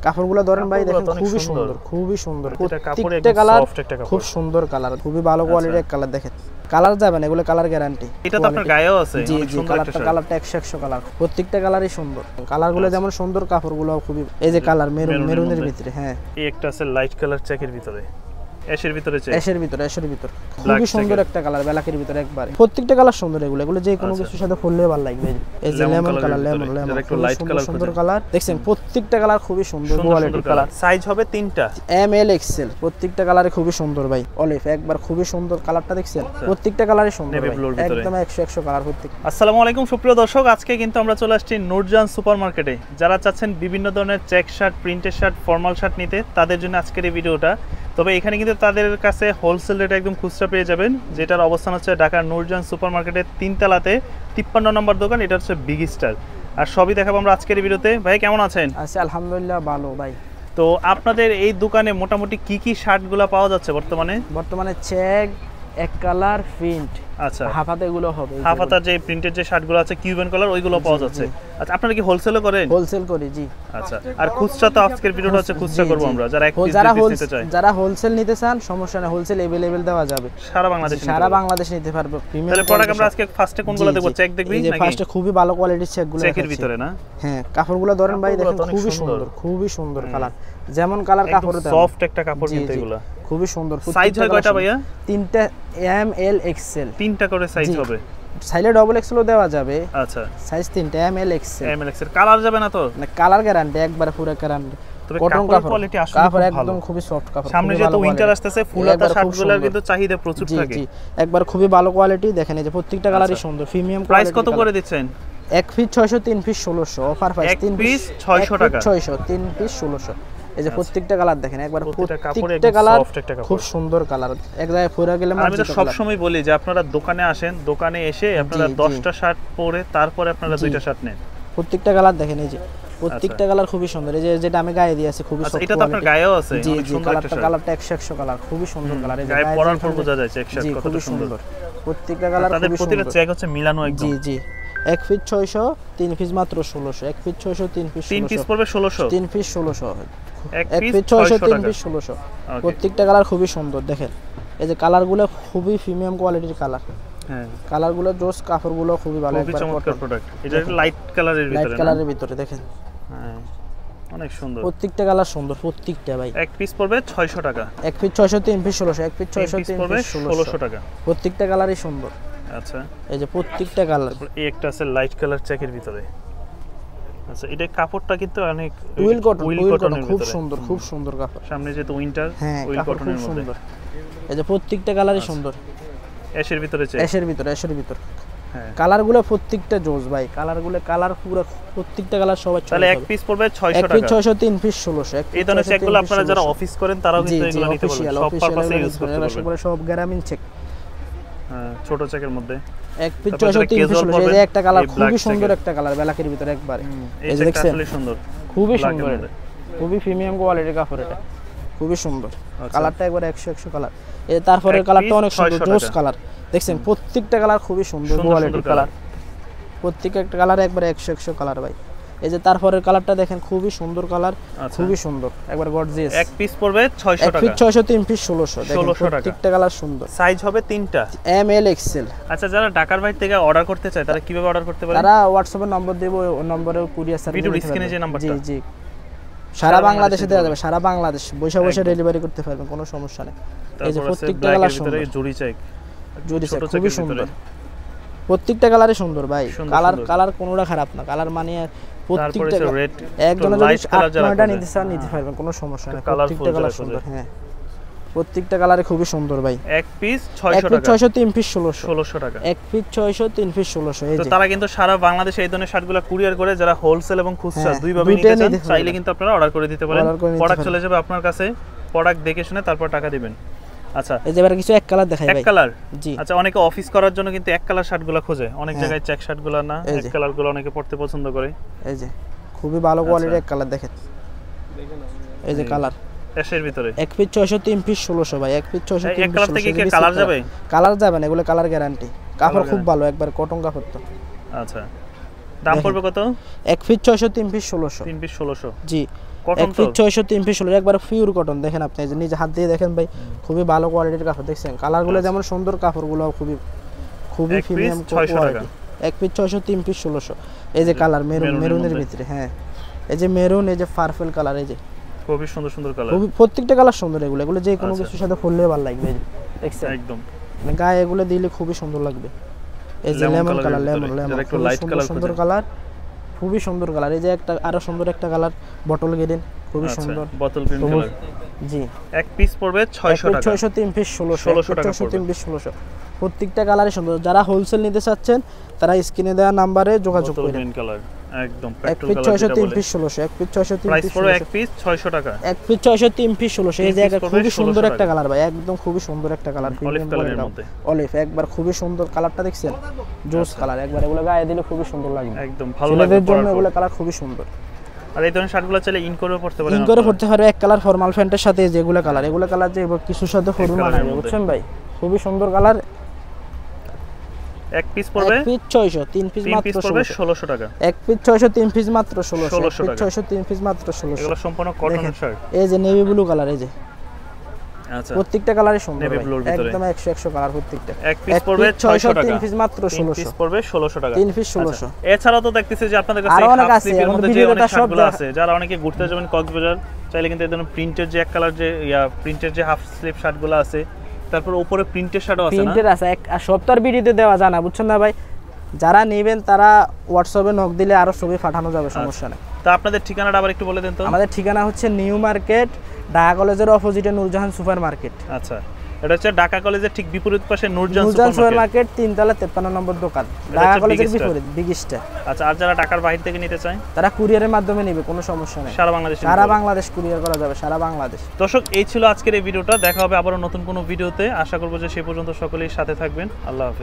কাপড়গুলো ধরেন ভাই দেখেন খুবই সুন্দর, খুবই সুন্দর। প্রত্যেকটা কালার খুব সুন্দর কালার, খুবই ভালো কোয়ালিটির কালার। দেখেন কালার যাবেন, এগুলো কালার গ্যারান্টি। এটা তো আপনার গায়েও আছে, জি জি, কালারটা 100 কালার, প্রত্যেকটা কালারই সুন্দর। কালারগুলো যেমন সুন্দর, কাপড়গুলো খুবই, এই যে কালার মেরুনের ভিতরে। হ্যাঁ, এই একটা আছে লাইট কালার চেকের ভিতরে, অ্যাশের ভিতরে, খুবই সুন্দর একটা কালার, ব্ল্যাকের ভিতরে একবারে। প্রত্যেকটা কালার সুন্দর, এগুলো যে কোনো কিছুর সাথে পরলে ভালো লাগবে। এই যে লেমন কালার, লেমন একটু লাইট কালার, সুন্দর কালার। দেখছেন প্রত্যেকটা কালার খুবই সুন্দর কোয়ালিটির কালার। সাইজ হবে 3টা, এম এল এক্সেল। প্রত্যেকটা কালারে খুবই সুন্দর ভাই। অলিভ একবার খুবই সুন্দর কালারটা, দেখছেন প্রত্যেকটা কালারই সুন্দর ভাই, একদম 100 কালার প্রত্যেক। আসসালামু আলাইকুম সুপ্রিয় দর্শক, আজকে কিন্তু আমরা চলে আসছি নূরজান সুপারমার্কেটে। যারা চাচ্ছেন বিভিন্ন ধরনের check shirt, printed shirt, formal shirt নিতে, তাদের জন্য আজকের এই ভিডিওটা। তবে এখানে কিন্তু তাদের কাছে হোলসেল রেটে একদম খুচরা পেয়ে যাবেন, যেটার অবস্থান হচ্ছে ঢাকার নূরজান সুপারমার্কেটের 3 তলাতে 53 নম্বর দোকান। এটা হচ্ছে বিগ স্টার। আর সবই দেখাবো আমরা আজকের এই ভিডিওতে। ভাই কেমন আছেন? আচ্ছা, আলহামদুলিল্লাহ ভালো ভাই। তো আপনাদের এই দোকানে মোটামুটি কি কি শার্টগুলো পাওয়া যাচ্ছে বর্তমানে? চেক, এক কালার, প্রিন্ট। আচ্ছা, হাফাতে এগুলো হবে, হাফাতা যে প্রিন্টেড যে শার্টগুলো আছে কিউবেন কালার, ওইগুলো পাওয়া যাচ্ছে। আচ্ছা, আপনারা কি হোলসেলও করেন? হোলসেল করি, জি। আচ্ছা, আর খুচরা তো আজকের ভিডিওটা হচ্ছে খুচরা করব আমরা। যারা এক পিস নিতে চায়, যারা হোলসেল নিতে চান সমস্যা নেই, হোলসেল अवेलेबल দেওয়া যাবে সারা বাংলাদেশে নিতে পারবে। তাহলে প্রোডাক্ট আমরা আজকে ফার্স্টে কোনগুলো দেখব? চেক দেখবি নাকি? এই যে ফার্স্টে খুবই ভালো কোয়ালিটির চেকগুলো, চেকের ভিতরে না? হ্যাঁ, কাপড়গুলো ধরেন ভাই দেখেন খুবই সুন্দর কালার। যেমন কালার কাপড়ে সফট একটা কাপড় কিন্তু এগুলো খুবই সুন্দর। সাইজ হয় কয়টা ভাইয়া? 3টা, এম এল এক্সেল। 3টা করে সাইজ হবে। সাইলে ডাবল এক্সেলও দেওয়া যাবে। আচ্ছা, সাইজ 3টা, এম এল এক্সেল। কালার যাবে না তো? না, কালার গ্যারান্টি, একবারে পুরো গ্যারান্টি। তবে কাপড় কোয়ালিটি আসলে কাপড় একদম খুবই সফট কাপড়। সামনে যেহেতু উইন্টার আসতেছে, ফুলাতা শার্টগুলোর কিন্তু চাহিদা প্রচুর থাকে। জি, একবার খুবই ভালো কোয়ালিটি। দেখেন এই যে প্রত্যেকটা কালারই সুন্দর, প্রিমিয়াম কোয়ালিটি। প্রাইস কত করে দিচ্ছেন? 1 piece 600, 3 piece 1600। Offer price 3 piece 600 টাকা, 600, 3 পিস 1600। এই যে প্রত্যেকটা কালার দেখেন, একবার প্রত্যেকটা কালার খুব সুন্দর কালার। এক জায়গায় পরে গেলে আমি তো সব সময় বলি যে আপনারা দোকানে আসেন, দোকানে এসে আপনারা 10টা শার্ট পরে তারপরে আপনারা 2টা শার্ট নেন। প্রত্যেকটা কালার দেখেন, এই যে প্রত্যেকটা কালার খুবই সুন্দর। এই যে যেটা আমি গায়ে দিয়ে আছে খুবই সুন্দর। এটা তো আপনার গায়েও আছে, অনেক সুন্দর কালারটা 100 কালার, খুবই সুন্দর কালার। এই যে গায়ে পরার পর বোঝা যায় চেক শার্ট কত সুন্দর। প্রত্যেকটা কালার তাদের প্রতিটা চেক হচ্ছে মিলানো একদম। জি, 1 পিস 600, 3 পিস মাত্র 1600। 1 পিস 600, 3 পিস 3 পিস পড়বে 1600। 3 পিস 1600। 1 piece 600, 3 piece 1600। প্রত্যেকটা কালার খুবই সুন্দর। দেখেন এই যে কালারগুলো খুবই প্রিমিয়াম কোয়ালিটির কালার। হ্যাঁ, কালারগুলো জোস, কাপড়গুলো খুবই ভালো, একবার চমৎকার প্রোডাক্ট। এটা লাইট কালারের ভিতরে দেখেন। হ্যাঁ, অনেক সুন্দর। প্রত্যেকটা কালার সুন্দর, প্রত্যেকটা ভাই। 1 পিস পড়বে 600 টাকা। 1 পিস 600, 3 পিস 1600। 1 পিস 600, 3 পড়বে পিস 1600 টাকা। প্রত্যেকটা কালারই সুন্দর। আচ্ছা, এই যে প্রত্যেকটা কালার। এই একটা আছে লাইট কালার চেকের ভিতরে। আচ্ছা, এটা কাপড়টা কিন্তু অনেক উইল কটন, খুব সুন্দর কাপড়। সামনে যেহেতু উইন্টার, উইল কটনের মধ্যে। এই যে প্রত্যেকটা কালারই সুন্দর। অ্যাশের ভিতরে চেক, অ্যাশের ভিতর। হ্যাঁ, কালারগুলো প্রত্যেকটা জোস ভাই। কালার পুরো প্রত্যেকটা কালার সবাই চলে। তাহলে 1 পিস পড়বে 600 টাকা। 1 পিস 600, 3 পিস 1600। এই ধরনের চেকগুলো আপনারা যারা অফিস করেন তারাও কিন্তু এগুলো নিতে পারবেন, সব পারপাসে ইউজ করতে পারবেন। সব গ্রামীণ চেক। হ্যাঁ, ছোট চেকের মধ্যে 1 পিস 600, 3 পিস 1600। এই যে একটা কালার খুবই সুন্দর, একটা কালার ব্ল্যাকের ভিতরে একবারে। এই যে দেখছেন, আসলে সুন্দর, খুবই সুন্দর, খুবই প্রিমিয়াম কোয়ালিটির কাপড়। এটা খুবই সুন্দর কালারটা, একবার 100 কালার। এই তারপরের কালারটা অনেক সুন্দর, জোস কালার। দেখছেন প্রত্যেকটা কালার খুবই সুন্দর কোয়ালিটির কালার। প্রত্যেকটা কালার একবার 100 কালার ভাই। এই যে তারপরের কালারটা দেখেন, খুবই সুন্দর কালার, খুবই সুন্দর, একবার গর্জিয়াস। 1 পিস পড়বে 600 টাকা। 1 পিস 600, 3 পিস 1600। দেখেন প্রত্যেকটা কালার সুন্দর। সাইজ হবে 3টা, এম এল এক্সেল। আচ্ছা, যারা ঢাকার বাইরে থেকে অর্ডার করতে চায় তারা কিভাবে অর্ডার করতে পারে? তারা হোয়াটসঅ্যাপে নম্বর দেব, ওই নম্বরে কুরিয়ার সার্ভিস ভিডিও স্ক্রিনে যে নাম্বারটা। জি, সারা বাংলাদেশে দেওয়া যাবে, সারা বাংলাদেশ বসে ডেলিভারি করতে পারবেন, কোনো সমস্যা নেই। এই যে প্রত্যেকটা কালার সুন্দর, জুড়ি চেক খুবই সুন্দর। প্রত্যেকটা কালারই সুন্দর ভাই। কালার কোনোটা খারাপ না। কালার মানে প্রত্যেকটা একজন যদি 8-9টা নিতে চান নিতে পারবেন, কোনো সমস্যা নেই। প্রত্যেকটা কালার সুন্দর। হ্যাঁ, প্রত্যেকটা কালারে খুবই সুন্দর ভাই। 1 পিস 600 টাকা। 600, 3 পিস 1600 টাকা। 1 পিস 600, 3 পিস 1600। এই যে তারা কিন্তু সারা বাংলাদেশে এই ধরনের শার্টগুলো কুরিয়ার করে, যারা হোলসেল এবং খুচরা দুই ভাবে নিতে চান চাইলে কিন্তু আপনারা অর্ডার করে দিতে পারেন। প্রোডাক্ট চলে যাবে আপনার কাছে, প্রোডাক্ট দেখে শুনে তারপর টাকা দিবেন। আচ্ছা, এই যে এবারে কিছু এক কালার দেখাই ভাই। এক কালার, জি। আচ্ছা, অনেকে অফিস করার জন্য কিন্তু এক কালার শার্টগুলো খোঁজে, অনেক জায়গায় চেক শার্টগুলো না, এক কালারগুলো অনেকে পড়তে পছন্দ করে। এই যে খুবই ভালো কোয়ালিটির এক কালার দেখেন। এই যে কালার অ্যাশের ভিতরে 1 পিস 600, 3 পিস 1600 ভাই। 1 পিস 600, 3 পিস 1600। এক কালার থেকে কি কালার যাবে? কালার যাবে না, এগুলো কালার গ্যারান্টি। কাপড় খুব ভালো, একবার কটন কাপড় তো। আচ্ছা, দাম পড়বে কত? 1 পিস 600, 3 পিস 1600। 3 পিস 1600। জি, কটন 1 ফিট 600 3 ফিট 16 একবার পিওর কটন। দেখেন আপনি এই যে নিজে হাত দিয়ে দেখেন ভাই, খুবই ভালো কোয়ালিটির কাপড় দেখছেন, কালারগুলো যেমন সুন্দর, কাপড়গুলো খুবই প্রিমিয়াম কোয়ালিটি। 1 fit 600 3 fit 1600। এই যে কালার মেরুনের ভিতরে, হ্যাঁ এই যে মেরুন, এই যে পার্পল কালার, এই যে খুবই সুন্দর কালার, খুবই প্রত্যেকটা কালার সুন্দর। এগুলো যে কোনো কিছুর সাথে পরলে ভালো লাগবে, এই যে দেখছেন একদম মানে গায়ে এগুলো দিলে খুবই সুন্দর লাগবে। এই যে লেমন কালার, লেমন একটু লাইট কালার, সুন্দর কালার, খুবই সুন্দর কালার। এই যে একটা আরো সুন্দর একটা কালার বটল গ্রিন, খুবই সুন্দর বটল গ্রিন কালার। জি, এক পিস পড়বে 600 টাকা, 600 3 পিস 1600 টাকা, 600 3 পিস 1600। প্রত্যেকটা কালারই সুন্দর। যারা হোলসেল নিতে চাচ্ছেন তারা স্ক্রিনে দেওয়া নম্বরে যোগাযোগ করুন। গ্রিন কালার একদম এক পিস 600 3 পিস 1600, এক পিস 600 3 প্রাইস পিস পড়বে এক পিস 600 টাকা, এক পিস 600 3 পিস 1600। এই যে একটা খুবই সুন্দর একটা কালার ভাই, একদম খুবই সুন্দর একটা কালার, অলিভ কালারের মধ্যে, অলিভ একবার খুবই সুন্দর কালারটা দেখছেন, জোস কালার, একবার এগুলো গায়ে দিলে খুবই সুন্দর লাগবে, একদম ভালো লাগবে। ছেলেদের জন্য এগুলো কালার খুবই সুন্দর। আর এই ধরনের শার্টগুলো চাইলে ইন করেও পড়তে পারেন, ইন করে পড়তে পারবে। এক কালার ফর্মাল প্যান্টের সাথে যেগুলো কালার, এগুলো কালার যে কিছুর সাথে ফর্মাল মানাবে, বুঝছেন ভাই, খুবই সুন্দর কালার। এক পিস পড়বে, এক পিস 600 3 পিস মাত্র 1600 টাকা, এক পিস 600 3 পিস মাত্র 1600, 1600 600 3 পিস মাত্র 1600। এগুলো সম্পূর্ণ কটন শার্ট। এই যে নেভি ব্লু কালার, এই যে আচ্ছা প্রত্যেকটা কালারই সুন্দর নেভি ভাই, ব্লুর ভিতরে একদম 100 100 কালার প্রত্যেকটা। এক পিস পড়বে 600 টাকা, 3 পিস মাত্র 1600, 3 পিস পড়বে 1600 টাকা, 3 পিস 1600। এছাড়াও তো দেখতেছি যে আপনাদের কাছে আরো অনেক হাফ আছে, স্লিপের এখন মধ্যে যে ভিডিওটা অনেক সব শার্টগুলো আছে, যারা অনেকে ঘুরতে যাবেন কক্সবাজার, চাইলে কিন্তু এই ধরনের প্রিন্টের যে এক কালার যে প্রিন্টের যে হাফ স্লিপ শার্টগুলো আছে, তারপর উপরে প্রিন্টের শার্টও আছে না, প্রিন্টের আছে, আর সবটার ভিডিওতে দেওয়া যায় না, বুঝছেন না ভাই। যারা নেবেন তারা হোয়াটসঅ্যাপে নক দিলে আরো ছবি পাঠানো যাবে, সমস্যা নেই। তা আপনাদের ঠিকানাটা আবার একটু বলে দেন তো। আমাদের ঠিকানা হচ্ছে নিউ মার্কেট, ঢাকা কলেজের অপোজিটে নূরজাহান সুপার মার্কেট। আচ্ছা, এটা হচ্ছে ঢাকা কলেজের ঠিক বিপরীত পাশে নূরজাহান সুপার সুপার মার্কেট, 3 তলা 53 নম্বর দোকান, ঢাকা কলেজের বিপরীত, বিগ স্টার। আচ্ছা, আর যারা ঢাকার বাইরে থেকে নিতে চায় তারা কুরিয়ারের মাধ্যমে নেবে, কোনো সমস্যা নেই, সারা বাংলাদেশে সারা বাংলাদেশ কুরিয়ার করা যাবে, সারা বাংলাদেশ। দর্শক, এই ছিল আজকের এই ভিডিওটা। দেখা হবে আবারও নতুন কোনো ভিডিওতে। আশা করবো যে সেই পর্যন্ত সকলেই সাথে থাকবেন। আল্লাহ হাফেজ।